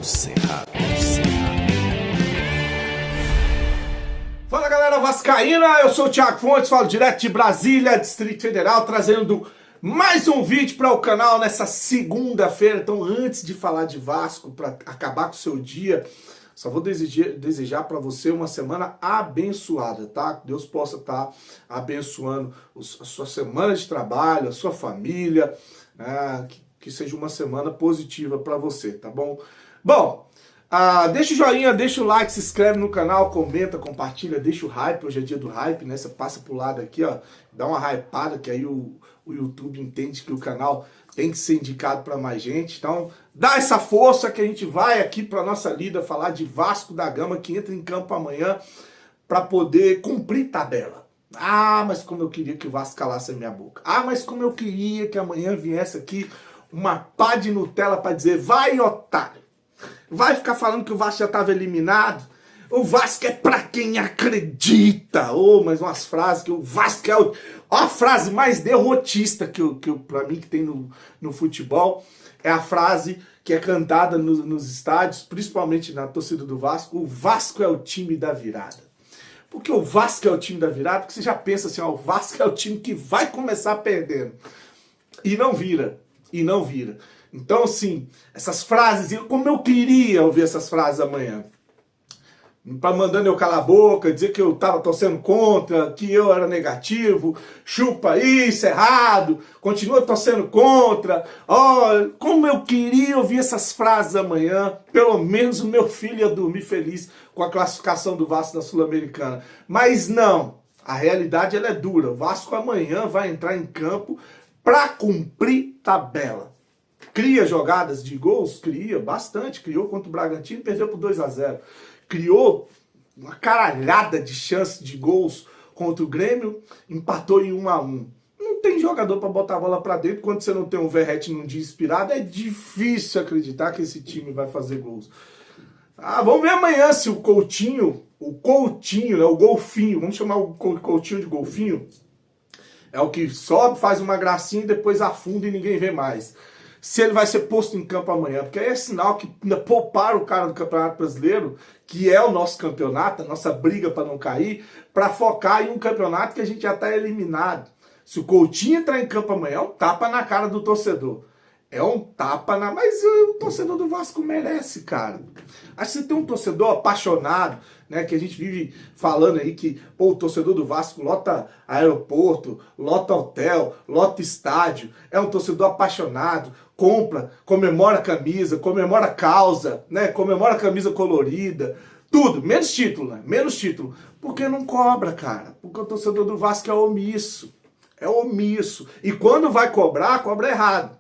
Cerrado. Fala galera vascaína, eu sou o Thiago Fontes, falo direto de Brasília, Distrito Federal, trazendo mais um vídeo para o canal nessa segunda-feira. Então, antes de falar de Vasco, para acabar com o seu dia, só vou desejar para você uma semana abençoada, tá? Que Deus possa estar abençoando a sua semana de trabalho, a sua família, né? Que seja uma semana positiva para você, tá bom? Bom, deixa o joinha, deixa o like, se inscreve no canal, comenta, compartilha, deixa o hype, hoje é dia do hype, né? Você passa pro lado aqui, ó, dá uma hypada, que aí o YouTube entende que o canal tem que ser indicado para mais gente. Então, dá essa força que a gente vai aqui para nossa lida falar de Vasco da Gama, que entra em campo amanhã para poder cumprir tabela. Ah, mas como eu queria que o Vasco calasse a minha boca. Ah, mas como eu queria que amanhã viesse aqui uma pá de Nutella para dizer, vai, otário. Vai ficar falando que o Vasco já estava eliminado? O Vasco é pra quem acredita. Oh, mas umas frases que o Vasco é a frase mais derrotista que pra mim que tem no futebol. É a frase que é cantada nos estádios, principalmente na torcida do Vasco. O Vasco é o time da virada. Por que o Vasco é o time da virada? Porque você já pensa assim, ó, o Vasco é o time que vai começar perdendo. E não vira. E não vira. Então, assim, essas frases, como eu queria ouvir essas frases amanhã. Mandando eu calar a boca, dizer que eu tava torcendo contra, que eu era negativo, chupa isso, errado, continua torcendo contra. Oh, como eu queria ouvir essas frases amanhã. Pelo menos o meu filho ia dormir feliz com a classificação do Vasco na Sul-Americana. Mas não, a realidade ela é dura. O Vasco amanhã vai entrar em campo para cumprir tabela. Cria jogadas de gols? Cria, bastante. Criou contra o Bragantino e perdeu por 2-0. Criou uma caralhada de chances de gols contra o Grêmio, empatou em 1-1. Não tem jogador para botar a bola para dentro. Quando você não tem um Verratti num dia inspirado, é difícil acreditar que esse time vai fazer gols. Vamos ver amanhã se o Coutinho, né, o Golfinho, vamos chamar o Coutinho de Golfinho, é o que sobe, faz uma gracinha e depois afunda e ninguém vê mais. Se ele vai ser posto em campo amanhã, porque aí é sinal que pouparam o cara do Campeonato Brasileiro, que é o nosso campeonato, a nossa briga para não cair, para focar em um campeonato que a gente já está eliminado. Se o Coutinho entrar em campo amanhã, é um tapa na cara do torcedor. É um tapa na... Mas o torcedor do Vasco merece, cara. Acho que você tem um torcedor apaixonado, né? Que a gente vive falando aí que o torcedor do Vasco lota aeroporto, lota hotel, lota estádio. É um torcedor apaixonado, compra, comemora a camisa, comemora a causa, né? Comemora a camisa colorida. Tudo, menos título, né? Menos título. Porque não cobra, cara. Porque o torcedor do Vasco é omisso. É omisso. E quando vai cobrar, cobra errado.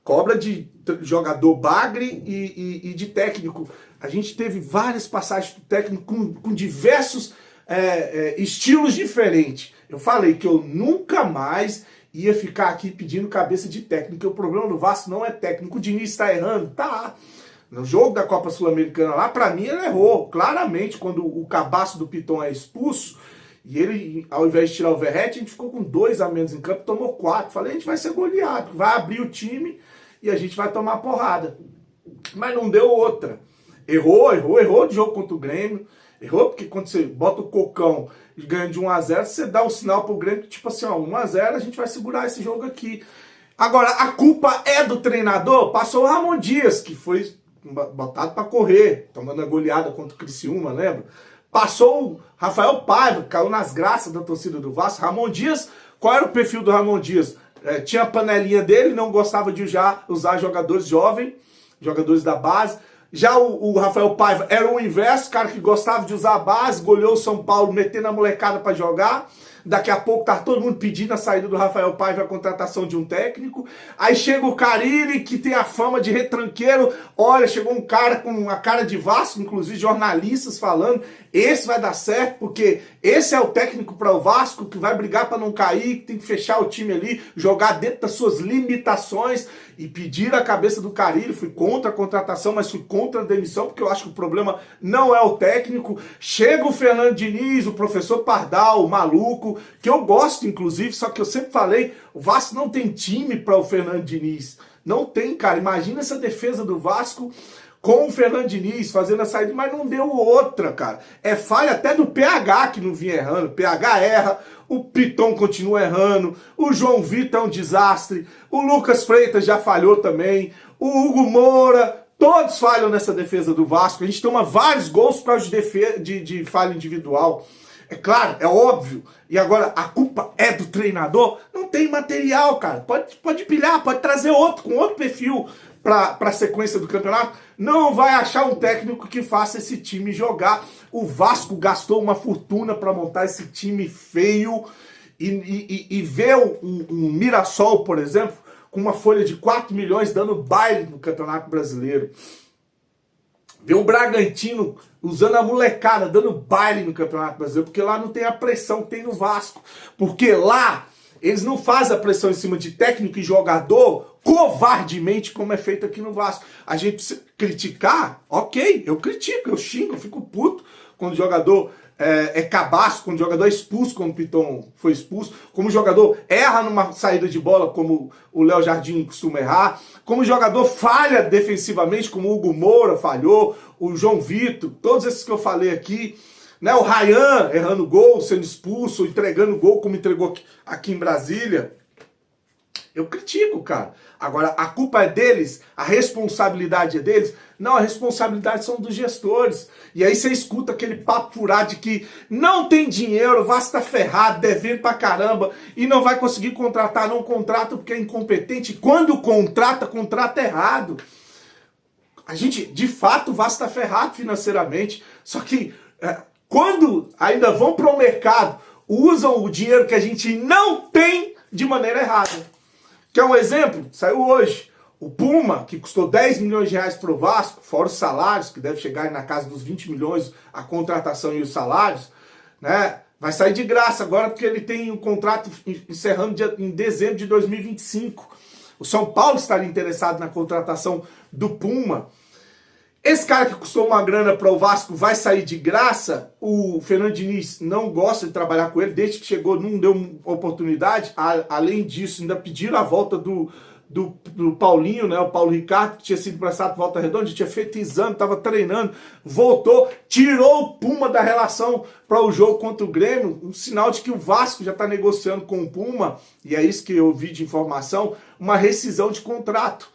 Cobra de jogador bagre e de técnico. A gente teve várias passagens do técnico com diversos estilos diferentes. Eu falei que eu nunca mais ia ficar aqui pedindo cabeça de técnico. O problema do Vasco não é técnico. O Diniz está errando? Tá. No jogo da Copa Sul-Americana lá, para mim, ele errou. Claramente, quando o cabaço do Piton é expulso, e ele, ao invés de tirar o Verratti, a gente ficou com 2 a menos em campo, tomou 4. Falei, a gente vai ser goleado, vai abrir o time e a gente vai tomar porrada. Mas não deu outra. Errou de jogo contra o Grêmio. Errou porque quando você bota o Cocão e ganha de 1-0, você dá o sinal pro Grêmio que tipo assim, ó, 1-0, a gente vai segurar esse jogo aqui. Agora, a culpa é do treinador? Passou o Ramon Dias, que foi botado para correr, tomando a goleada contra o Criciúma, lembra? Passou o Rafael Paiva, caiu nas graças da torcida do Vasco. Ramon Dias, qual era o perfil do Ramon Dias? Tinha a panelinha dele, não gostava de usar jogadores jovens, jogadores da base. Já o Rafael Paiva era o inverso, cara que gostava de usar a base, goleou o São Paulo, metendo a molecada para jogar. Daqui a pouco tá todo mundo pedindo a saída do Rafael Paiva e a contratação de um técnico. Aí chega o Carille, que tem a fama de retranqueiro. Olha, chegou um cara com a cara de Vasco, inclusive jornalistas falando, esse vai dar certo, porque esse é o técnico para o Vasco, que vai brigar para não cair, que tem que fechar o time ali, jogar dentro das suas limitações e pedir a cabeça do Carille. Fui contra a contratação, mas fui contra a demissão, porque eu acho que o problema não é o técnico. Chega o Fernando Diniz, o professor Pardal, o maluco, que eu gosto, inclusive, só que eu sempre falei, o Vasco não tem time para o Fernando Diniz. Não tem, cara. Imagina essa defesa do Vasco com o Fernando Diniz fazendo a saída, mas não deu outra, cara. É falha até do PH que não vinha errando. O PH erra, o Piton continua errando, o João Vitor é um desastre, o Lucas Freitas já falhou também, o Hugo Moura, todos falham nessa defesa do Vasco. A gente toma vários gols por causa de falha individual. É claro, é óbvio. E agora, a culpa é do treinador? Não tem material, cara. Pode pilhar, pode trazer outro, com outro perfil para a sequência do campeonato. Não vai achar um técnico que faça esse time jogar. O Vasco gastou uma fortuna para montar esse time feio. E ver um Mirassol, por exemplo, com uma folha de 4 milhões dando baile no Campeonato Brasileiro. Ver o Bragantino usando a molecada, dando baile no Campeonato Brasileiro, porque lá não tem a pressão que tem no Vasco. Porque lá eles não fazem a pressão em cima de técnico e jogador covardemente como é feito aqui no Vasco. A gente precisa criticar, ok, eu critico, eu xingo, eu fico puto quando o jogador é cabaço, quando o jogador é expulso, como o Piton foi expulso, como o jogador erra numa saída de bola, como o Léo Jardim costuma errar, como o jogador falha defensivamente, como o Hugo Moura falhou, o João Vitor, todos esses que eu falei aqui, né? O Ryan errando gol, sendo expulso, entregando gol, como entregou aqui em Brasília. Eu critico, cara. Agora, a culpa é deles? A responsabilidade é deles? Não, a responsabilidade são dos gestores. E aí você escuta aquele papo furado de que não tem dinheiro, o Vasco tá ferrado, devendo pra caramba, e não vai conseguir contratar, não contrata porque é incompetente. Quando contrata, contrata errado. A gente, de fato, o Vasco tá ferrado financeiramente. Só que quando ainda vão pro mercado, usam o dinheiro que a gente não tem de maneira errada. Quer um exemplo? Saiu hoje. O Puma, que custou 10 milhões de reais para o Vasco, fora os salários, que deve chegar na casa dos 20 milhões a contratação e os salários, né? Vai sair de graça agora porque ele tem um contrato encerrando em dezembro de 2025. O São Paulo estaria interessado na contratação do Puma. Esse cara que custou uma grana para o Vasco vai sair de graça. O Fernando Diniz não gosta de trabalhar com ele, desde que chegou não deu oportunidade. Além disso, ainda pediram a volta do Paulinho, né? O Paulo Ricardo, que tinha sido emprestado para Volta Redonda, tinha feito exame, estava treinando, voltou, tirou o Puma da relação para o jogo contra o Grêmio, um sinal de que o Vasco já está negociando com o Puma, e é isso que eu vi de informação, uma rescisão de contrato.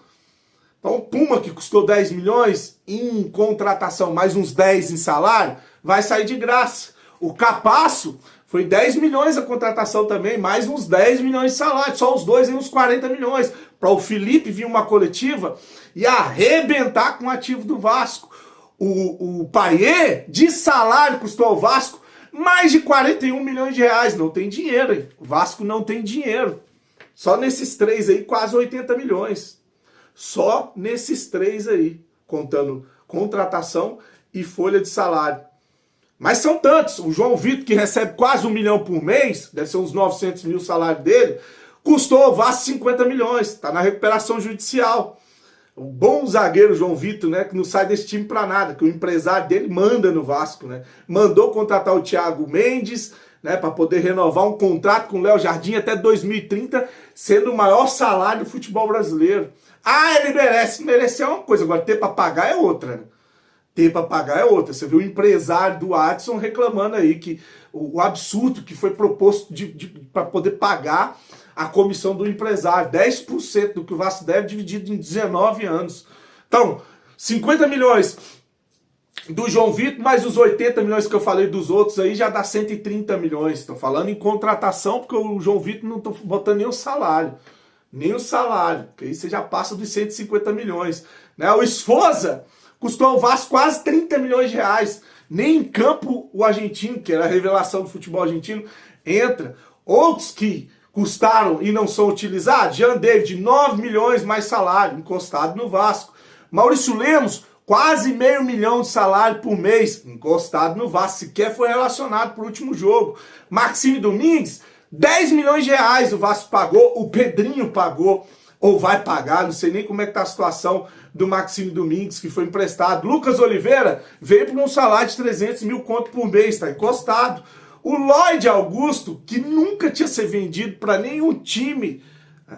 Então o Puma, que custou 10 milhões em contratação, mais uns 10 em salário, vai sair de graça. O Capasso foi 10 milhões a contratação também, mais uns 10 milhões de salário, só os dois em uns 40 milhões. Para o Felipe vir uma coletiva e arrebentar com o ativo do Vasco. O Payet, de salário, custou ao Vasco mais de 41 milhões de reais. Não tem dinheiro, hein? O Vasco não tem dinheiro. Só nesses três aí, quase 80 milhões. Só nesses três aí, contando contratação e folha de salário. Mas são tantos. O João Vitor, que recebe quase 1 milhão por mês, deve ser uns 900 mil o salário dele, custou ao Vasco 50 milhões. Está na recuperação judicial. O bom zagueiro João Vitor, né, que não sai desse time para nada, que o empresário dele manda no Vasco, né? Mandou contratar o Thiago Mendes, né, para poder renovar um contrato com o Léo Jardim até 2030, sendo o maior salário do futebol brasileiro. Ah, ele merece. Merecer é uma coisa, agora ter para pagar é outra, né? Ter para pagar é outra. Você viu o empresário do Adson reclamando aí que o absurdo que foi proposto para poder pagar a comissão do empresário. 10% do que o Vasco deve dividido em 19 anos. Então, 50 milhões do João Vitor, mais os 80 milhões que eu falei dos outros aí, já dá 130 milhões. Estou falando em contratação, porque o João Vitor não estou botando nem o salário. Nem o salário, porque aí você já passa dos 150 milhões. Né? O Esforza custou ao Vasco quase 30 milhões de reais. Nem em campo o argentino, que era a revelação do futebol argentino, entra. Outros que custaram e não são utilizados, Jean David, 9 milhões mais salário, encostado no Vasco. Maurício Lemos, quase meio milhão de salário por mês, encostado no Vasco, sequer foi relacionado para o último jogo. Maxime Domingues, 10 milhões de reais o Vasco pagou, o Pedrinho pagou, ou vai pagar, não sei nem como é que tá a situação do Maxime Domingues, que foi emprestado. Lucas Oliveira veio por um salário de 300 mil conto por mês, está encostado. O Lloyd Augusto, que nunca tinha sido vendido para nenhum time,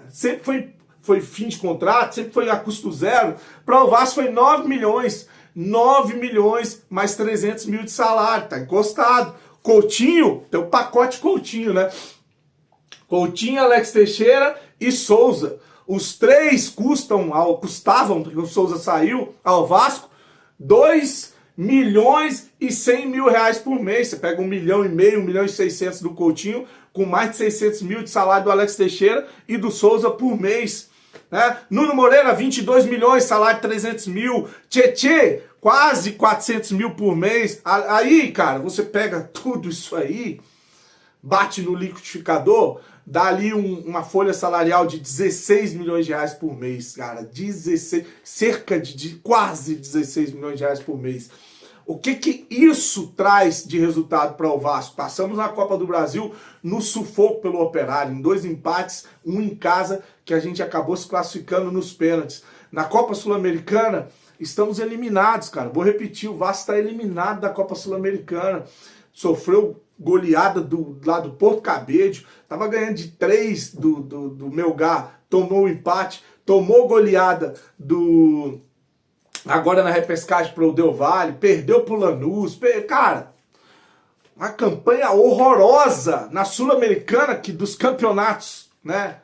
sempre foi foi fim de contrato, sempre foi a custo zero. Para o Vasco foi 9 milhões. 9 milhões mais 300 mil de salário, tá encostado. Coutinho, tem o pacote Coutinho, né? Coutinho, Alex Teixeira e Souza. Os três custavam, porque o Souza saiu, ao Vasco, 2 milhões e 100 mil reais por mês. Você pega 1,5 milhão, 1 milhão e 600 do Coutinho, com mais de 600 mil de salário do Alex Teixeira e do Souza por mês. Né? Nuno Moreira, 22 milhões, salário de 300 mil. Tietê, quase 400 mil por mês. Aí, cara, você pega tudo isso aí, bate no liquidificador, dá ali uma folha salarial de 16 milhões de reais por mês, cara. 16, cerca de quase 16 milhões de reais por mês. O que isso traz de resultado para o Vasco? Passamos na Copa do Brasil no sufoco pelo Operário, em 2 empates, um em casa, que a gente acabou se classificando nos pênaltis. Na Copa Sul-Americana, estamos eliminados, cara. Vou repetir, o Vasco está eliminado da Copa Sul-Americana. Sofreu goleada lá do Porto Cabedelo, tava ganhando de 3 do Melgar, tomou o empate, tomou goleada agora na repescagem pro Del Valle, perdeu pro Lanús, cara, uma campanha horrorosa na Sul-Americana, que dos campeonatos, né,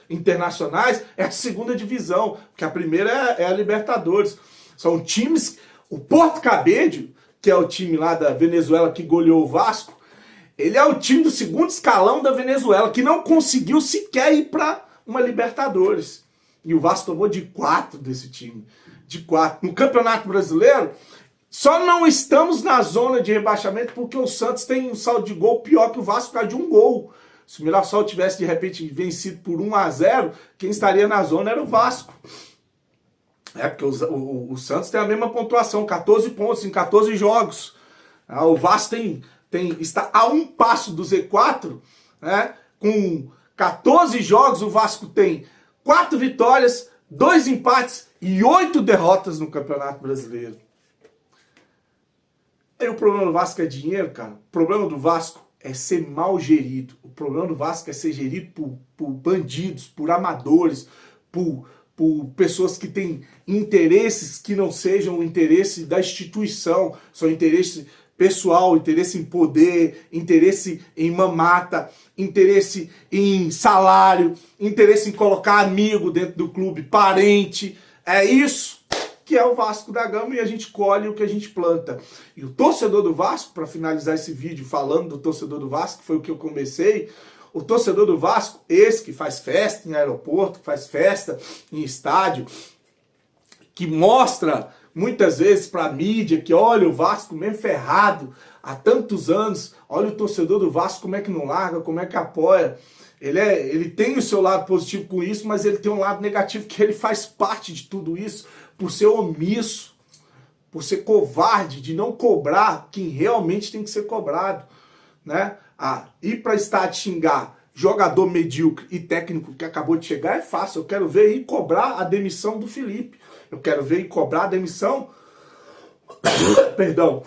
internacionais, é a segunda divisão, porque a primeira é a Libertadores. São times, o Porto Cabedelo, que é o time lá da Venezuela que goleou o Vasco, ele é o time do segundo escalão da Venezuela, que não conseguiu sequer ir para uma Libertadores. E o Vasco tomou de 4 desse time. De 4. No Campeonato Brasileiro, só não estamos na zona de rebaixamento porque o Santos tem um saldo de gol pior que o Vasco por causa de um gol. Se o Mirassol tivesse, de repente, vencido por 1-0, quem estaria na zona era o Vasco. É, porque o Santos tem a mesma pontuação, 14 pontos em 14 jogos. O Vasco está a um passo do Z4, né? Com 14 jogos, o Vasco tem 4 vitórias, 2 empates e 8 derrotas no Campeonato Brasileiro. E o problema do Vasco é dinheiro, cara. O problema do Vasco é ser mal gerido. O problema do Vasco é ser gerido por bandidos, por amadores, por pessoas que têm interesses que não sejam o interesse da instituição, são interesse pessoal, interesse em poder, interesse em mamata, interesse em salário, interesse em colocar amigo dentro do clube, parente. É isso que é o Vasco da Gama e a gente colhe o que a gente planta. E o torcedor do Vasco, para finalizar esse vídeo falando do torcedor do Vasco, que foi o que eu comecei, o torcedor do Vasco, esse que faz festa em aeroporto, que faz festa em estádio, que mostra muitas vezes para a mídia que olha o Vasco mesmo ferrado há tantos anos, olha o torcedor do Vasco como é que não larga, como é que apoia. Ele tem o seu lado positivo com isso, mas ele tem um lado negativo que ele faz parte de tudo isso por ser omisso, por ser covarde, de não cobrar quem realmente tem que ser cobrado, né? Ir para estádio xingar jogador medíocre e técnico que acabou de chegar é fácil. Eu quero ver ir cobrar a demissão do Felipe. Eu quero ver ir cobrar a demissão perdão,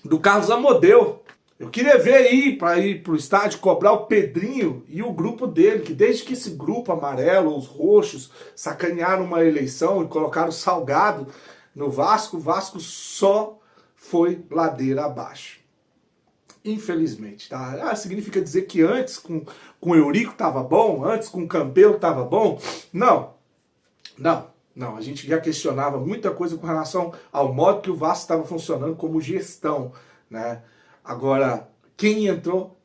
do Carlos Amodeu. Eu queria ver ir para o estádio cobrar o Pedrinho e o grupo dele, que desde que esse grupo amarelo, os roxos, sacanearam uma eleição e colocaram o Salgado no Vasco, o Vasco só foi ladeira abaixo. Infelizmente, tá? Significa dizer que antes com o Eurico tava bom, antes com o Campelo tava bom? Não. A gente já questionava muita coisa com relação ao modo que o Vasco estava funcionando como gestão, né? Agora, quem entrou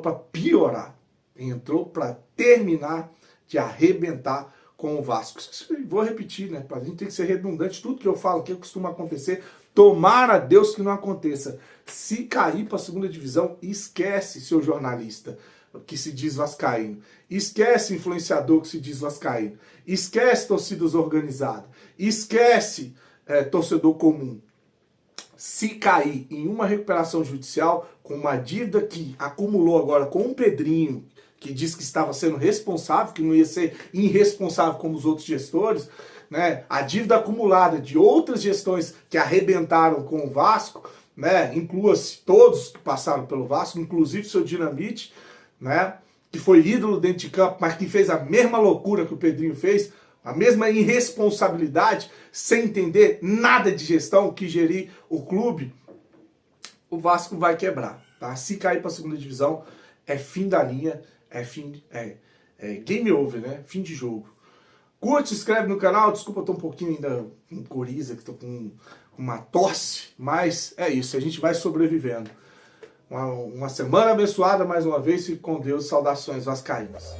para piorar, entrou para terminar de arrebentar com o Vasco. Vou repetir, né? A gente tem que ser redundante, tudo que eu falo aqui costuma acontecer. Tomara a Deus que não aconteça. Se cair para a segunda divisão, esquece seu jornalista que se diz vascaíno. Esquece influenciador que se diz vascaíno. Esquece torcidas organizadas. Esquece torcedor comum. Se cair em uma recuperação judicial, com uma dívida que acumulou agora com o Pedrinho, que diz que estava sendo responsável, que não ia ser irresponsável como os outros gestores, né? A dívida acumulada de outras gestões que arrebentaram com o Vasco, né? Inclua-se todos que passaram pelo Vasco, inclusive seu Dinamite, né? que foi ídolo dentro de campo, mas que fez a mesma loucura que o Pedrinho fez, a mesma irresponsabilidade, sem entender nada de gestão, que gerir o clube, o Vasco vai quebrar. Tá? Se cair para a segunda divisão, é fim da linha, é game over, né? Fim de jogo. Curte, se inscreve no canal. Desculpa, eu tô um pouquinho ainda com coriza, que tô com uma tosse, mas é isso, a gente vai sobrevivendo. Uma semana abençoada mais uma vez, fique com Deus, saudações vascaínas.